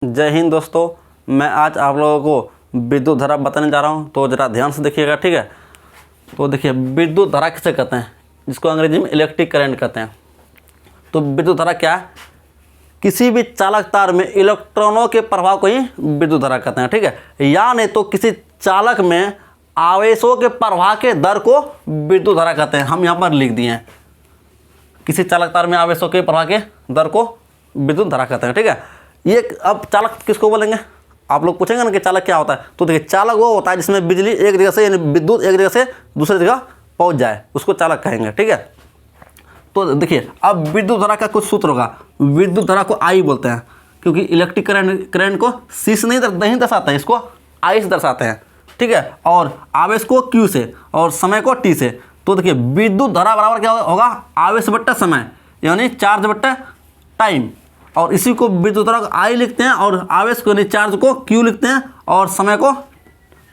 जय हिंद दोस्तों, मैं आज आप लोगों को विद्युत धारा बताने जा रहा हूं, तो ज़रा ध्यान से देखिएगा, ठीक है। तो देखिए, विद्युत धारा किसे कहते हैं, जिसको अंग्रेजी में इलेक्ट्रिक करंट कहते हैं। तो विद्युत धारा क्या है? किसी भी चालक तार में इलेक्ट्रॉनों के प्रभाव को ही विद्युत धारा कहते हैं, ठीक है। या नहीं तो किसी चालक में आवेशों के प्रवाह के दर को विद्युत धारा कहते हैं। हम यहाँ पर लिख दिए हैं, किसी चालक तार में आवेशों के प्रवाह के दर को विद्युत धारा कहते हैं, ठीक है। ये अब चालक किसको बोलेंगे? आप लोग पूछेंगे ना कि चालक क्या होता है, तो देखिए, चालक वो होता है जिसमें बिजली एक जगह से, यानी विद्युत एक जगह से दूसरी जगह पहुंच जाए, उसको चालक कहेंगे, ठीक है। तो देखिए, अब विद्युत धारा का कुछ सूत्र होगा। विद्युत धारा को आई बोलते हैं, क्योंकि इलेक्ट्रिक करंट को सी से नहीं दर्शाते हैं, इसको आई से दर्शाते हैं, ठीक है। और आवेश को क्यू से और समय को टी से। तो देखिए, विद्युत धारा बराबर क्या होगा? आवेश बट्टा समय, यानी चार्ज बट्टा टाइम। और इसी को विद्युत धारा को आई लिखते हैं, और आवेश को यानी चार्ज को क्यू लिखते हैं, और समय को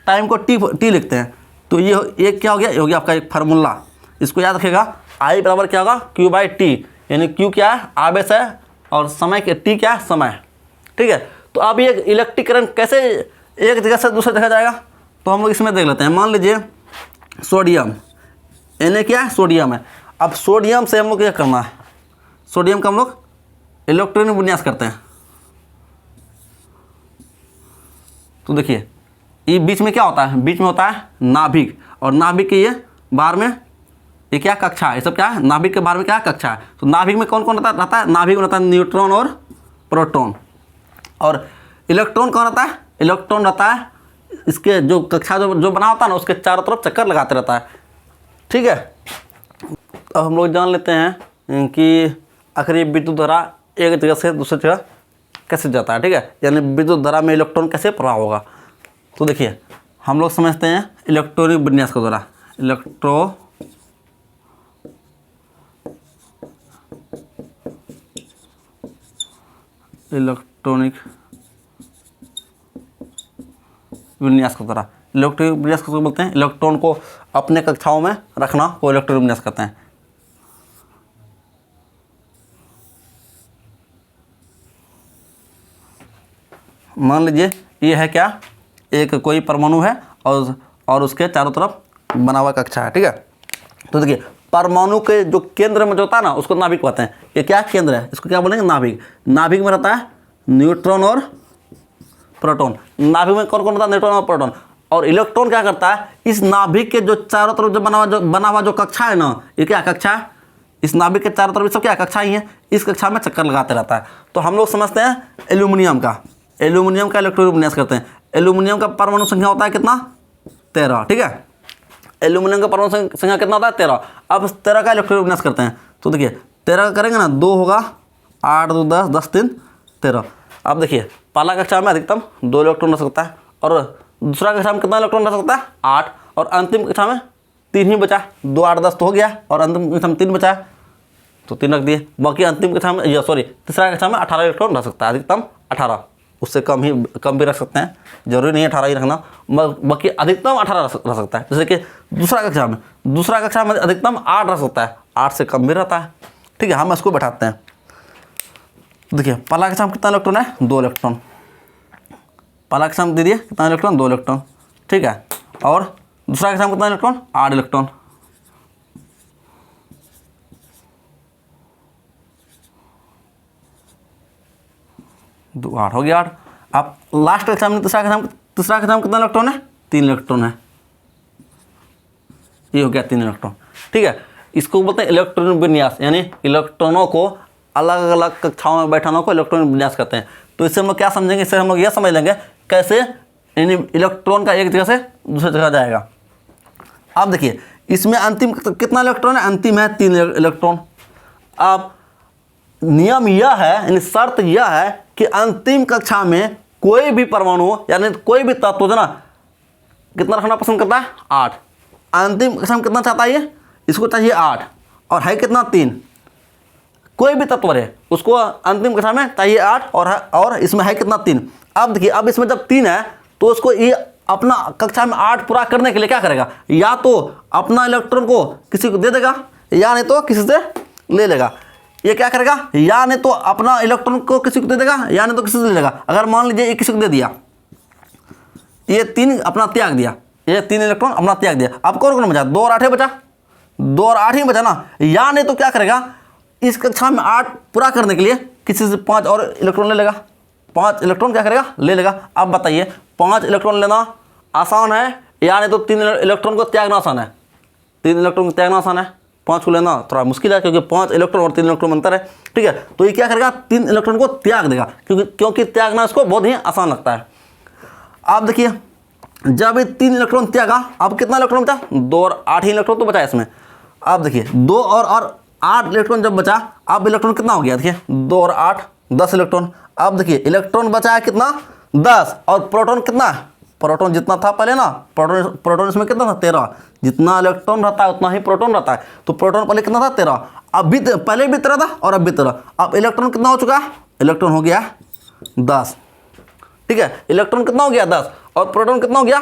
टाइम को टी लिखते हैं। तो ये क्या हो गया? ये हो गया आपका एक फार्मूला। इसको याद रखिएगा, आई बराबर क्या होगा? क्यू बाई टी, यानी क्यू क्या है? आवेश है, और समय के टी क्या है? समय, ठीक है। तो अब ये इलेक्ट्रिक करंट कैसे एक जगह से दूसरी जगह जाएगा, तो हम लोग इसमें देख लेते हैं। मान लीजिए सोडियम, Na क्या है? सोडियम है। अब सोडियम से हम लोग क्या करना है? सोडियम का हम लोग इलेक्ट्रॉनिक विन्यास करते हैं। तो देखिए, ये बीच में क्या होता है? बीच में होता है नाभिक, और नाभिक के ये बाहर में ये क्या कक्षा है? ये सब क्या है? नाभिक के बाहर में क्या है? कक्षा है। तो नाभिक में कौन कौन रहता है? नाभिक में रहता है न्यूट्रॉन और प्रोटॉन। और इलेक्ट्रॉन कौन रहता है? इलेक्ट्रॉन रहता है इसके जो कक्षा जो बना होता है ना, उसके चारों तरफ चक्कर लगाते रहता है, ठीक है। अब हम लोग जान लेते हैं कि आखिर ये विद्युत धारा एक जगह से दूसरी जगह कैसे जाता है, ठीक है। यानी विद्युत धारा में इलेक्ट्रॉन कैसे प्रवाह होगा। तो देखिए, हम लोग समझते हैं इलेक्ट्रॉनिक विन्यास के द्वारा। इलेक्ट्रॉनिक विन्यास के द्वारा। इलेक्ट्रॉनिक विन्यास किसको बोलते हैं? इलेक्ट्रॉन को अपने कक्षाओं में रखना को इलेक्ट्रॉनिक विन्यास कहते हैं। मान लीजिए ये है क्या? एक कोई परमाणु है, और उसके चारों तरफ बना हुआ कक्षा है, ठीक है। तो देखिए, परमाणु के जो केंद्र में जो होता है ना, उसको नाभिक कहते हैं। ये क्या केंद्र है? इसको क्या बोलेंगे? नाभिक। नाभिक में रहता है न्यूट्रॉन और प्रोटॉन। नाभिक में कौन कौन रहता है? न्यूट्रॉन और प्रोटॉन। और इलेक्ट्रॉन क्या करता है? इस नाभिक के जो चारों तरफ जो बना हुआ जो कक्षा है ना, ये क्या कक्षा है? इस नाभिक के चारों तरफ सब क्या कक्षा ही है? इस कक्षा में चक्कर लगाते रहता है। तो हम लोग समझते हैं एल्यूमिनियम का इलेक्ट्रॉनिक विन्यास करते हैं। एल्यूमिनियम का परमाणु संख्या होता है कितना? 13, ठीक है। एल्यूमिनियम का परमाणु संख्या कितना होता है? 13। अब 13 का इलेक्ट्रॉनिक विन्यास करते हैं। तो देखिए, 13 का करेंगे ना, 2 होगा, 8 2 10, 10 3 13। अब देखिए, पहला कक्षा में अधिकतम 2 इलेक्ट्रॉन रह सकता है, और दूसरा कक्षा में कितना इलेक्ट्रॉन रह सकता है? 8। और अंतिम कक्षा में 3 ही बचा। 2 8 10 तो हो गया, और अंतिम कक्षा में 3 बचा है, तो 3 रख दिए। बाकी अंतिम कक्षा में तीसरा कक्षा में 18 इलेक्ट्रॉन रह सकता है, अधिकतम 18। उससे कम भी रख सकते हैं, जरूरी नहीं है 18 ही रखना। बाकी अधिकतम 18 रह सकता है। जैसे कि दूसरा कक्षा में अधिकतम 8 रह सकता है, 8 से कम भी रहता है, ठीक है। हम इसको बैठाते हैं। देखिए, पहला कक्षा में कितना इलेक्ट्रॉन है? 2 इलेक्ट्रॉन। पहला कक्षा में दे दिए कितना इलेक्ट्रॉन? 2 इलेक्ट्रॉन, ठीक है। और दूसरा कक्षा में कितना इलेक्ट्रॉन? 8 इलेक्ट्रॉन। दो 8 हो गया 8। अब लास्ट कक्षा में तीसरा कक्षा में कितना इलेक्ट्रॉन है? 3 इलेक्ट्रॉन है। ये हो गया 3 इलेक्ट्रॉन, ठीक है। इसको बोलते हैं इलेक्ट्रॉनिक विन्यास, यानी इलेक्ट्रॉनों को अलग अलग कक्षाओं में बैठाने को इलेक्ट्रॉनिक विन्यास कहते हैं। तो इससे हम लोग क्या समझेंगे? इससे हम लोग यह समझ लेंगे कैसे यानी इलेक्ट्रॉन का एक जगह से दूसरी जगह जाएगा। अब देखिए, इसमें अंतिम कितना इलेक्ट्रॉन है? अंतिम है 3 इलेक्ट्रॉन। अब नियम यह है, यानी शर्त यह है कि अंतिम कक्षा में कोई भी परमाणु यानी कोई भी तत्व ना कितना रखना पसंद करता है? 8। अंतिम कक्षा में कितना चाहता है? ये इसको चाहिए 8, और है कितना? 3। कोई भी तत्व है उसको अंतिम कक्षा में चाहिए 8, और इसमें है कितना? 3। अब देखिए, अब इसमें जब 3 है, तो उसको ये अपना कक्षा में 8 पूरा करने के लिए क्या करेगा? या तो अपना इलेक्ट्रॉन को किसी को दे देगा, या नहीं तो किसी से ले लेगा। ये क्या करेगा, या नहीं तो अपना इलेक्ट्रॉन को किसी को दे देगा, या नहीं तो किसी से ले लेगा। अगर मान लीजिए ये किसी को दे दिया, ये 3 अपना त्याग दिया, ये 3 इलेक्ट्रॉन अपना त्याग दिया, अब कौन बचा, 2 और 8 बचा, 2 और 8 ही बचा ना। या नहीं तो क्या करेगा, इस कक्षा में 8 पूरा करने के लिए किसी से 5 और इलेक्ट्रॉन ले लेगा, 5 इलेक्ट्रॉन क्या करेगा, ले लेगा। अब बताइए 5 इलेक्ट्रॉन लेना आसान है या नहीं तो 3 इलेक्ट्रॉन को त्यागना आसान है। 3 इलेक्ट्रॉन को त्यागना आसान है, 5 को लेना थोड़ा मुश्किल है, क्योंकि 5 इलेक्ट्रॉन और 3 इलेक्ट्रॉन अंतर है। ठीक है, तो ये क्या करेगा, 3 इलेक्ट्रॉन को त्याग देगा, क्योंकि त्यागना इसको बहुत ही आसान लगता है। आप देखिए जब ये 3 इलेक्ट्रॉन त्यागा, अब कितना इलेक्ट्रॉन बचा, 2 और 8 ही इलेक्ट्रॉन तो बचा इसमें। आप देखिए 2 और 8 इलेक्ट्रॉन जब बचा, अब इलेक्ट्रॉन कितना हो गया, देखिए 2 और 8 10 इलेक्ट्रॉन। अब देखिए इलेक्ट्रॉन बचा है कितना, 10, और प्रोटॉन कितना, प्रोटॉन जितना था पहले ना, प्रोटॉन इसमें कितना था, 13। जितना इलेक्ट्रॉन रहता है उतना ही प्रोटॉन रहता है, तो प्रोटॉन पहले कितना था, 13। अब भी पहले भी 13 था और अब भी 13। अब इलेक्ट्रॉन कितना हो चुका है, इलेक्ट्रॉन हो गया 10। ठीक है, इलेक्ट्रॉन कितना हो गया, 10, और प्रोटॉन कितना हो गया,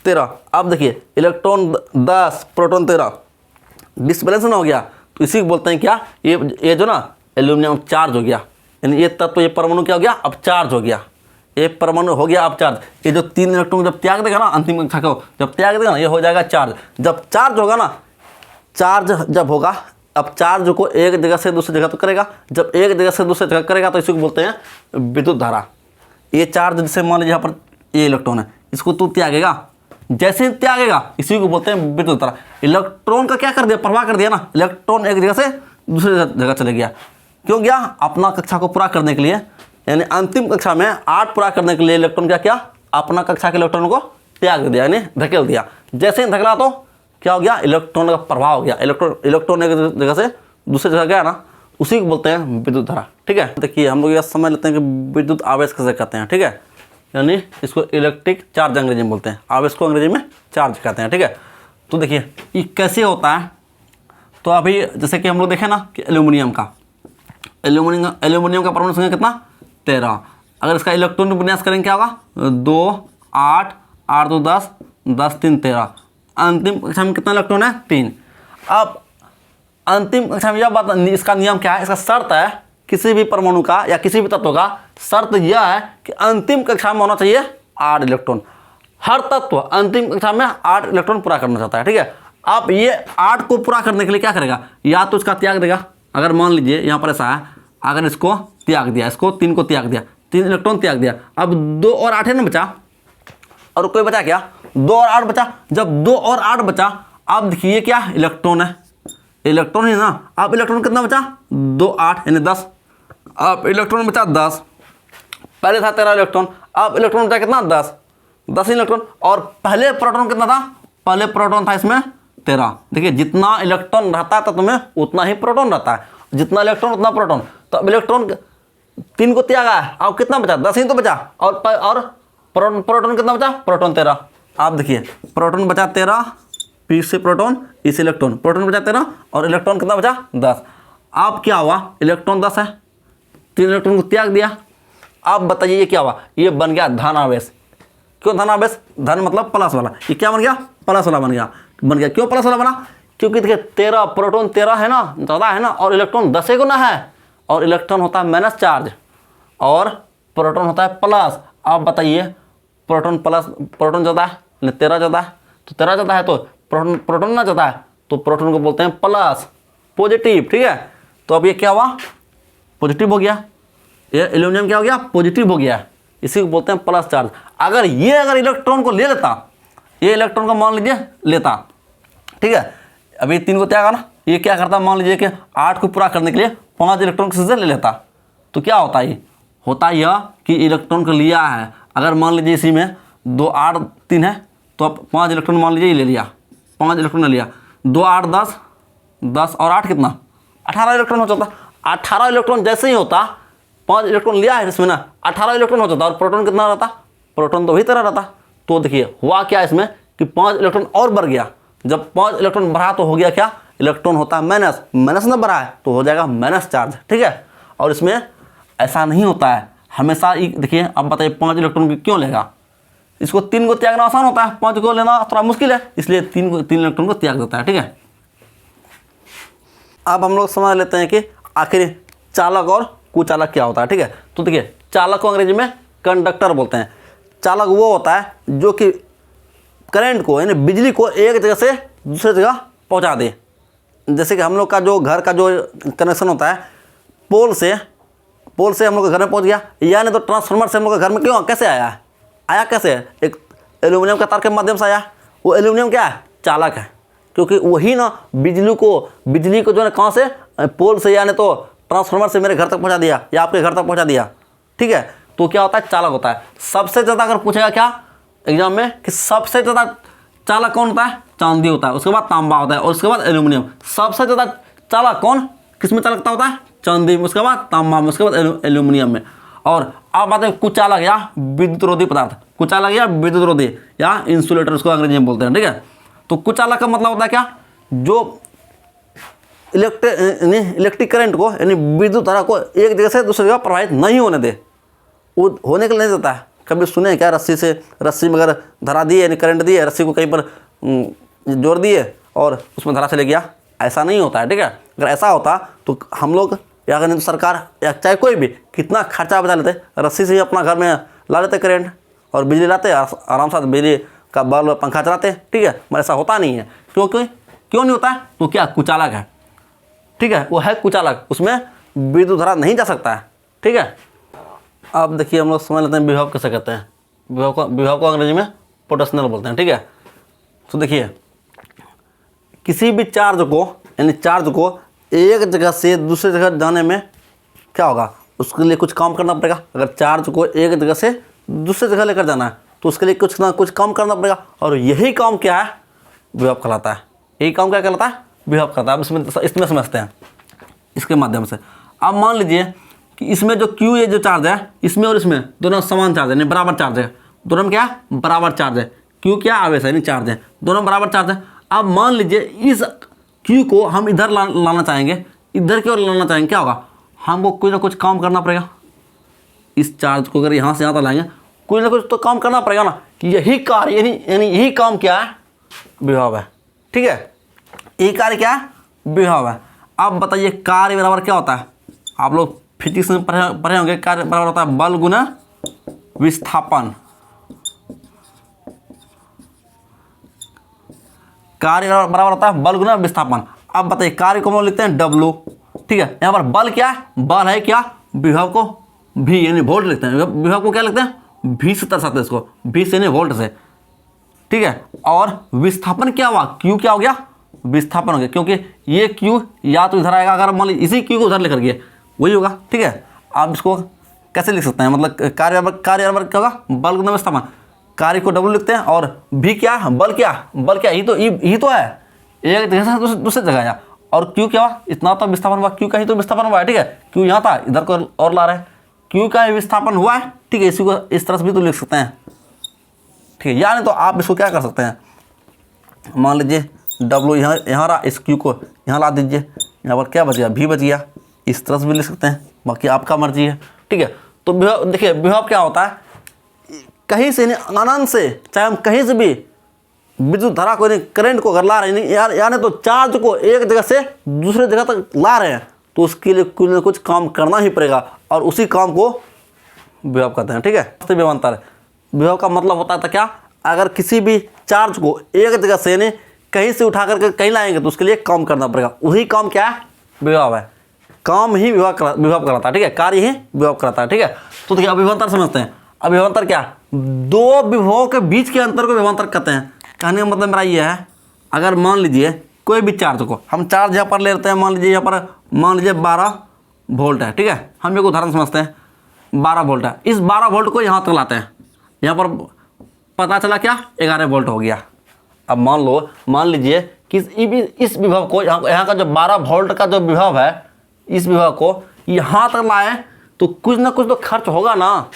13। अब देखिए इलेक्ट्रॉन 10 प्रोटॉन 13, डिसबैलेंस ना हो गया, तो इसी को बोलते हैं क्या, ये जो ना एल्यूमिनियम चार्ज हो गया, यानी ये तत्व, ये परमाणु क्या हो गया, अब चार्ज हो गया, ये परमाणु हो गया अब चार्ज। ये जो 3 इलेक्ट्रॉन जब त्याग देगा ना, अंतिम कक्षा को जब त्याग देगा ना, ये हो जाएगा चार्ज। जब चार्ज होगा ना, चार्ज जब होगा, अब चार्ज को एक जगह से दूसरी जगह तो करेगा, जब एक जगह से दूसरी जगह करेगा तो इसी को बोलते हैं विद्युत धारा। ये चार्ज जैसे मान लीजिए यहाँ पर ये इलेक्ट्रॉन है, इसको तो त्यागेगा, जैसे ही त्यागेगा इसी को बोलते हैं विद्युत धारा। इलेक्ट्रॉन का क्या कर दिया, प्रवाह कर दिया ना, इलेक्ट्रॉन एक जगह से दूसरी जगह चले गया। क्यों गया, अपना कक्षा को पूरा करने के लिए, यानी अंतिम कक्षा में 8 पूरा करने के लिए इलेक्ट्रॉन क्या किया, अपना कक्षा के इलेक्ट्रॉन को त्याग दिया, यानी धकेल दिया। जैसे ही धकेला तो क्या हो गया, इलेक्ट्रॉन का प्रवाह हो गया, इलेक्ट्रॉन एक जगह से दूसरी जगह गया ना, उसी को बोलते हैं विद्युत धारा। ठीक है, देखिए हम लोग यह समझ लेते हैं कि विद्युत आवेश कैसे कहते हैं। ठीक है, यानी इसको इलेक्ट्रिक चार्ज अंग्रेजी में बोलते हैं, आवेश को अंग्रेजी में चार्ज कहते हैं। ठीक है, तो देखिए ये कैसे होता है, तो अभी जैसे कि हम लोग देखें ना कि एल्यूमिनियम का परमाणु संख्या कितना, 13। अगर इसका इलेक्ट्रॉन विन्यास करेंगे क्या होगा, 2 8 8 2 10 10 3 13। अंतिम कक्षा में कितना इलेक्ट्रॉन है, 3। अब अंतिम कक्षा में यह बात, इसका नियम क्या है, इसका शर्त है किसी भी परमाणु का या किसी भी तत्व का शर्त यह है कि अंतिम कक्षा में होना चाहिए 8 इलेक्ट्रॉन। हर तत्व अंतिम कक्षा में 8 इलेक्ट्रॉन पूरा करना चाहता है। ठीक है, अब ये 8 को पूरा करने के लिए क्या करेगा, या तो इसका त्याग देगा। अगर मान लीजिए यहाँ पर ऐसा है, अगर इसको त्याग दिया, इसको 3 को त्याग दिया, 3 इलेक्ट्रॉन त्याग दिया, अब 2 और 8 है ना बचा, और कोई बचा क्या, 2 और 8 बचा। जब 2 और 8 बचा, अब देखिए क्या इलेक्ट्रॉन है, इलेक्ट्रॉन है ना। अब इलेक्ट्रॉन कितना बचा, 2 8 यानी 10। अब इलेक्ट्रॉन बचा 10, पहले था 13 इलेक्ट्रॉन, अब इलेक्ट्रॉन बचा कितना, 10 इलेक्ट्रॉन। और पहले प्रोटॉन कितना था, पहले प्रोटॉन था इसमें 13। देखिए जितना इलेक्ट्रॉन रहता है तत्व में उतना ही प्रोटॉन रहता है, जितना इलेक्ट्रॉन उतना प्रोटॉन। तो अब इलेक्ट्रॉन 3 को त्यागा है, अब कितना बचा, 10 ही तो बचा। और प्रोटॉन कितना बचा, प्रोटॉन 13। आप देखिए प्रोटॉन बचा 13, पी से प्रोटॉन, इस इलेक्ट्रॉन, प्रोटॉन बचा 13 और इलेक्ट्रॉन कितना बचा, 10। अब क्या हुआ, इलेक्ट्रॉन 10 है, 3 इलेक्ट्रॉन को त्याग दिया। अब बताइए ये क्या हुआ, ये बन गया धन आवेश। क्यों धन आवेश, धन मतलब प्लस वाला, ये क्या बन गया, प्लस वाला बन गया। क्यों प्लस वाला बना, क्योंकि देखिए 13 प्रोटॉन 13 है ना, ज़्यादा है ना, और इलेक्ट्रॉन 10 गुना है, और इलेक्ट्रॉन होता है माइनस चार्ज और प्रोटॉन होता है प्लस। आप बताइए प्रोटॉन ज़्यादा है, 13 ज़्यादा है, तो 13 ज़्यादा है तो प्रोटॉन ना ज़्यादा है, तो प्रोटॉन को बोलते हैं प्लस, पॉजिटिव। ठीक है, तो अब ये क्या हुआ, पॉजिटिव हो गया, ये एल्यूमिनियम क्या हो गया, पॉजिटिव हो गया, इसी को बोलते हैं प्लस चार्ज। अगर इलेक्ट्रॉन को ले लेता, ये इलेक्ट्रॉन को मान लीजिए लेता, ठीक है, अभी 3 को त्यागा ना, ये क्या करता, मान लीजिए कि 8 को पूरा करने के लिए 5 इलेक्ट्रॉन किसी से ले लेता, तो क्या होता है, होता यह कि इलेक्ट्रॉन को लिया है। अगर मान लीजिए इसी में 2 8 3 है, तो अब 5 इलेक्ट्रॉन मान लीजिए ले लिया, 5 इलेक्ट्रॉन ले लिया, 2 8 10 और 8 कितना, 18 इलेक्ट्रॉन हो जाता। 18 इलेक्ट्रॉन जैसे ही होता, 5 इलेक्ट्रॉन लिया है इसमें ना, 18 इलेक्ट्रॉन हो जाता, और प्रोटॉन कितना रहता, प्रोटॉन तो वही तरह रहता। तो देखिए हुआ क्या इसमें कि 5 इलेक्ट्रॉन और बढ़ गया। जब 5 इलेक्ट्रॉन बढ़ा तो हो गया क्या, इलेक्ट्रॉन होता है माइनस ना बढ़ा है तो हो जाएगा माइनस चार्ज। ठीक है, और इसमें ऐसा नहीं होता है हमेशा। देखिए अब बताइए 5 इलेक्ट्रॉन क्यों लेगा, इसको 3 को त्यागना आसान होता है, 5 को लेना थोड़ा मुश्किल है, इसलिए 3 इलेक्ट्रॉन को त्याग देता है। ठीक है, अब हम लोग समझ लेते हैं कि आखिर चालक और कुचालक क्या होता है, ठीक है। तो देखिए चालक को अंग्रेजी में कंडक्टर बोलते हैं। चालक वो होता है जो कि करंट को यानी बिजली को एक जगह से दूसरी जगह पहुंचा दे। जैसे कि हम लोग का जो घर का जो कनेक्शन होता है पोल से हम लोग के घर में पहुंच गया, यानी तो ट्रांसफार्मर से हम लोग के घर में क्यों कैसे आया कैसे, एक एल्यूमिनियम का तार के माध्यम से आया। वो एल्यूमिनियम क्या है, चालक है, क्योंकि वही ना बिजली को जो है कहाँ से, पोल से यानी तो ट्रांसफार्मर से मेरे घर तक पहुंचा दिया या आपके घर तक पहुंचा दिया, ठीक है। तो क्या होता है, चालक होता है। सबसे ज़्यादा अगर पूछेगा क्या एग्जाम में कि सबसे ज़्यादा चालक कौन होता है, चांदी होता है, उसके बाद तांबा होता है और उसके बाद एल्यूमिनियम। सबसे ज़्यादा चालक कौन, किस में चालकता होता है, चांदी में, उसके बाद तांबा में, उसके बाद एल्यूमिनियम में। और अब बात है कुचालक या विद्युत रोधी पदार्थ, कुचालक या विद्युत रोधी या इंसुलेटर उसको अंग्रेजी में बोलते हैं, ठीक है। तो कुचालक का मतलब होता है क्या, जो इलेक्ट्रिक करंट को यानी विद्युत धारा को एक जगह से दूसरी जगह प्रवाहित नहीं होने दे, वो होने के लिए नहीं देता है। कभी सुने क्या, रस्सी में अगर धरा दिए यानी करंट दिए, रस्सी को कहीं पर जोड़ दिए और उसमें धरा चले गया, ऐसा नहीं होता है, ठीक है। अगर ऐसा होता तो हम लोग या अगर नहीं तो सरकार या चाहे कोई भी कितना खर्चा बचा लेते, रस्सी से ही अपना घर में ला लेते करंट और बिजली लाते, आराम से बिजली का बल्ब पंखा चलाते, ठीक है। मगर ऐसा होता नहीं है, क्यों नहीं होता है, तो क्या कुचालक है, ठीक है, वो है कुचालक, उसमें विद्युत धारा नहीं जा सकता है, ठीक है। अब देखिए हम लोग समझ लेते हैं विभव कैसे कहते हैं। विभव को अंग्रेजी में पोटेंशियल बोलते हैं, ठीक है। तो देखिए किसी भी चार्ज को एक जगह से दूसरी जगह जाने में क्या होगा, उसके लिए कुछ काम करना पड़ेगा। अगर चार्ज को एक जगह से दूसरी जगह लेकर जाना है तो उसके लिए कुछ ना कुछ काम करना पड़ेगा, और यही काम क्या है, विभव कहलाता है। यही काम क्या कहलाता है, विभव कहलाता है। अब इसमें समझते हैं इसके माध्यम से। अब मान लीजिए कि इसमें जो Q ये जो चार्ज है, इसमें और इसमें दोनों समान चार्ज है, बराबर चार्ज है, दोनों में क्या बराबर चार्ज है। Q क्या आवेश है, नहीं चार्ज है, दोनों बराबर चार्ज है। अब मान लीजिए इस Q को हम इधर लाना चाहेंगे, इधर की ओर लाना चाहेंगे, क्या होगा, हमको कुछ ना कुछ काम करना पड़ेगा। इस चार्ज को अगर यहाँ से यहाँ तक लाएंगे, कुछ ना कुछ तो काम करना पड़ेगा ना। यही कार्य यानी यही काम क्या है, विभव है, ठीक है। यही कार्य क्या है, विभव है। अब बताइए कार्य बराबर क्या होता है, आप लोग फिजिक्स में पढ़े होंगे, कार्य बराबर होता है बल गुना विस्थापन। कार्य बराबर होता है बल गुना विस्थापन। अब बताइए कार्य को हम लोग लिखते हैं W, ठीक है। यहाँ पर बल क्या है, बल है क्या, विभव को V यानी वोल्ट लिखते हैं, विभव को क्या लिखते हैं, V से दर्शाते हैं इसको, V से यानी वोल्ट से, ठीक है। और विस्थापन क्या हुआ, Q क्या हो गया, विस्थापन हो गया, क्योंकि ये Q या तो इधर आएगा, अगर मान लीजिए इसी Q को उधर लेकर गए वही होगा, ठीक है। आप इसको कैसे लिख सकते हैं, मतलब कार्य बराबर क्या होगा, बल गुना विस्थापन। कार्य को W लिखते हैं और V क्या, बल क्या यही तो है, एक जगह से दूसरी जगह आया। और Q क्या हुआ, इतना तो विस्थापन हुआ, Q का ही तो विस्थापन हुआ है, ठीक है। Q यहाँ था, इधर को और ला रहे हैं, Q का ही विस्थापन हुआ है, ठीक है। इसी को इस तरह से भी तो लिख सकते हैं, ठीक है। यानी तो आप इसको क्या कर सकते हैं, मान लीजिए W यहाँ रहा, इस Q को यहाँ ला दीजिए, यहाँ पर क्या बच गया, V बच गया, इस तरह से भी लिख सकते हैं, बाकी आपका मर्जी है, ठीक है। तो विभव देखिए, विभव क्या होता है, कहीं से अनंत से, चाहे हम कहीं से भी विद्युत धारा को करंट को अगर ला रहे हैं, यानी तो चार्ज को एक जगह से दूसरे जगह तक ला रहे हैं, तो उसके लिए कुछ ना कुछ काम करना ही पड़ेगा, और उसी काम को विभव कहते हैं, ठीक है। विभवांतर, विभव का मतलब होता था क्या, अगर किसी भी चार्ज को एक जगह से यानी कहीं से उठा करके कहीं लाएंगे तो उसके लिए काम करना पड़ेगा, वही काम क्या है, विभव है। काम ही विभव कराता है, ठीक है, कार्य ही विभव कराता है, ठीक है। तो देखिए विभवांतर समझते हैं। अब विभवांतर क्या, दो विभवों के बीच के अंतर को विभवांतर कहते हैं। कहने का मतलब मेरा ये है, अगर मान लीजिए कोई भी चार्ज को हम चार्ज यहाँ पर ले लेते हैं, मान लीजिए 12 वोल्ट है, ठीक है। हम एक उदाहरण समझते हैं, 12 वोल्ट है, इस 12 वोल्ट को यहाँ तक लाते हैं, यहाँ पर पता चला क्या 11 वोल्ट हो गया। अब मान लीजिए कि इस विभव को यहाँ का जो 12 वोल्ट का जो विभव है, इस विभव को यहाँ तक लाए तो कुछ ना कुछ तो खर्च होगा ना,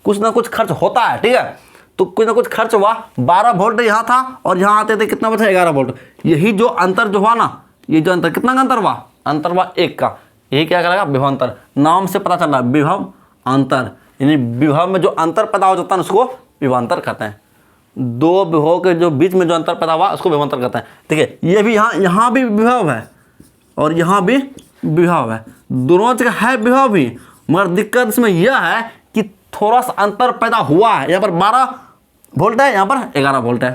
कुछ ना कुछ खर्च होता है, ठीक है। तो कुछ ना कुछ खर्च हुआ, 12 वोल्ट यहाँ था और यहाँ आते थे कितना बचा, 11 वोल्ट। यही जो अंतर जो हुआ ना, ये जो अंतर, कितना का अंतर हुआ, अंतर हुआ 1 का। यही क्या करेगा, विभवांतर, नाम से पता चल रहा है विभव अंतर, यानी विभव में जो अंतर पैदा हो जाता है उसको विभवांतर कहते हैं। दो विभव के जो बीच में जो अंतर पैदा हुआ उसको विभवांतर कहते हैं। देखिए ये भी यहाँ भी विभव है और यहाँ भी विभव है, दोनों जगह है विभव भी, मगर दिक्कत इसमें यह है कि थोड़ा सा अंतर पैदा हुआ है। यहाँ पर 12 वोल्ट है, यहाँ पर 11 वोल्ट है,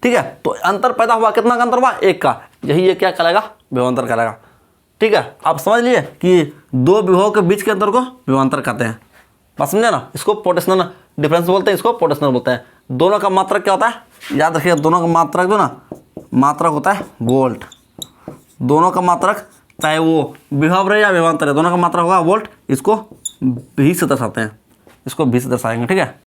ठीक है। तो अंतर पैदा हुआ, कितना का अंतर हुआ? 1 का। यही ये क्या कहलाएगा? विभवांतर कहलाएगा, ठीक है। आप समझ लिए कि दो विभव के बीच के अंतर को विभवांतर कहते हैं। बात समझे ना? इसको पोटेंशियल डिफरेंस बोलते हैं, इसको पोटेंशियल बोलते हैं। दोनों का मात्रक क्या होता है? याद रखिए, दोनों का मात्रक जो ना मात्रक होता है वोल्ट। दोनों का मात्रक, चाहे वो विभव रहे या विभवांतर है, दोनों का मात्रक होगा वोल्ट। इसको भी से दर्शाते हैं, इसको भी से दर्शाएंगे, ठीक है।